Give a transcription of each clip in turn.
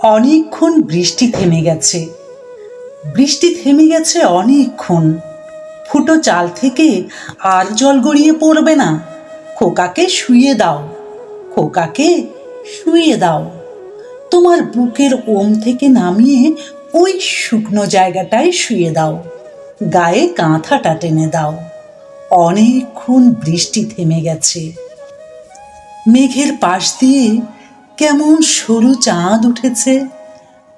অনেকক্ষণ বৃষ্টি থেমে গেছে। বৃষ্টি থেমে গেছে অনেকক্ষণ। ফুটো চাল থেকে আর জল গড়িয়ে পড়বে না। খোকাকে শুইয়ে দাও, খোকাকে শুইয়ে দাও। তোমার বুকের ওম থেকে নামিয়ে ওই শুকনো জায়গাটায় শুইয়ে দাও। গায়ে কাঁথাটা টেনে দাও। অনেকক্ষণ বৃষ্টি থেমে গেছে। মেঘের পাশ দিয়ে কেমন সরু চাঁদ উঠেছে।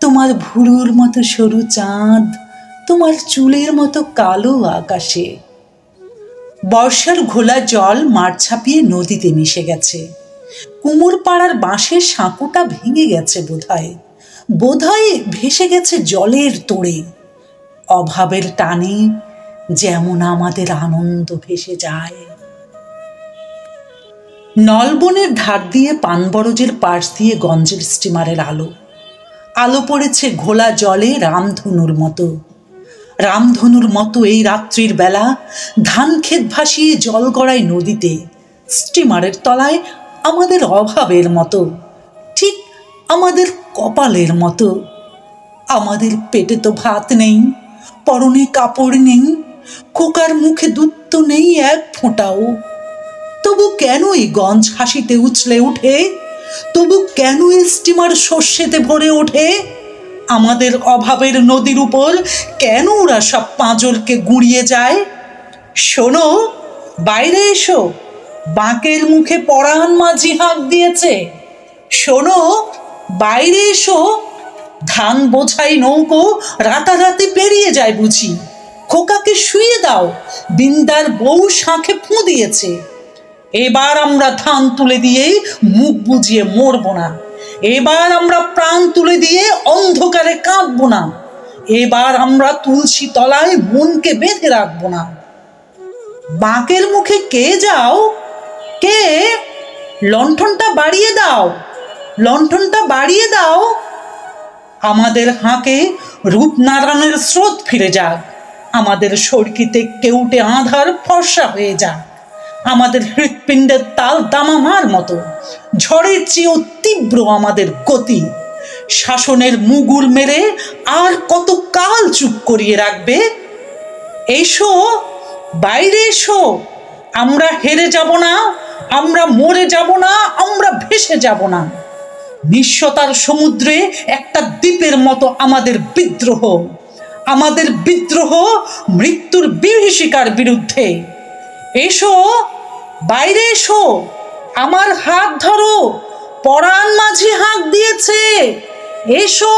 তোমার ভুরুর মতো সরু চাঁদ, তোমার চুলের মতো কালো আকাশে। বর্ষার ঘোলা জল মাঠ ছাপিয়ে নদীতে মিশে গেছে। কুমোর পাড়ার বাঁশের সাঁকোটা ভেঙে গেছে বোধহয়। বোধহয় ভেসে গেছে জলের তোড়ে। অভাবের টানে যেমন আমাদের আনন্দ ভেসে যায়। নলবনের ধার দিয়ে পানবরজের পাশ দিয়ে গঞ্জের স্টিমারের আলো। আলো পড়েছে ঘোলা জলে রামধনুর মতো। রামধনুর মতো এই রাত্রির বেলা ধান ক্ষেত ভাসিয়ে জল গড়ায় নদীতে। স্টিমারের তলায় আমাদের অভাবের মতো, ঠিক আমাদের কপালের মতো। আমাদের পেটে তো ভাত নেই, পরনে কাপড় নেই, খোকার মুখে দুধ তো নেই এক ফোঁটাও। তবু কেন এই গঞ্জ হাসিতে উছলে উঠে? তবু কেন এই স্টিমার শস্যেতে ভরে ওঠে? আমাদের অভাবের নদীর উপর কেন ওরা সব পাঁজরকে গুঁড়িয়ে যায়? শোনো, বাইরে এসো, বাঁকের মুখে পরাণ মাঝি হাঁক দিয়েছে। শোনো, বাইরে এসো, ধান বোঝাই নৌকো রাতারাতি পেরিয়ে যায় বুঝি। খোকাকে শুইয়ে দাও, বিন্দার বউ শাঁখে ফুঁ দিয়েছে। এবার আমরা ধান তুলে দিয়ে মুখ বুজিয়ে মরবো না। এবার আমরা প্রাণ তুলে দিয়ে অন্ধকারে কাঁদবো না। এবার আমরা তুলসী তলায় মনকে বেঁধে রাখবো না। বাঁকের মুখে কে যাও? কে? লণ্ঠনটা বাড়িয়ে দাও, লণ্ঠনটা বাড়িয়ে দাও। আমাদের হাঁকে রূপনারায়ণের স্রোত ফিরে যাক। আমাদের সড়কিতে কেউটে আঁধার ফর্সা হয়ে যাক। আমাদের হৃৎপিণ্ডের তাল দামামার মতো। ঝড়ের চেয়েও তীব্র আমাদের গতি। শাসনের মুগুর মেরে আর কত কাল চুপ করিয়ে রাখবে? এসো, বাইরে এসো। আমরা হেরে যাব না, আমরা মরে যাব না, আমরা ভেসে যাব না। নিঃস্বতার সমুদ্রে একটা দ্বীপের মতো আমাদের বিদ্রোহ। আমাদের বিদ্রোহ মৃত্যুর বিভীষিকার বিরুদ্ধে। এসো, বাইরে এসো, আমার হাত ধরো, পরাণ মাঝি হাঁক দিয়েছে। এসো।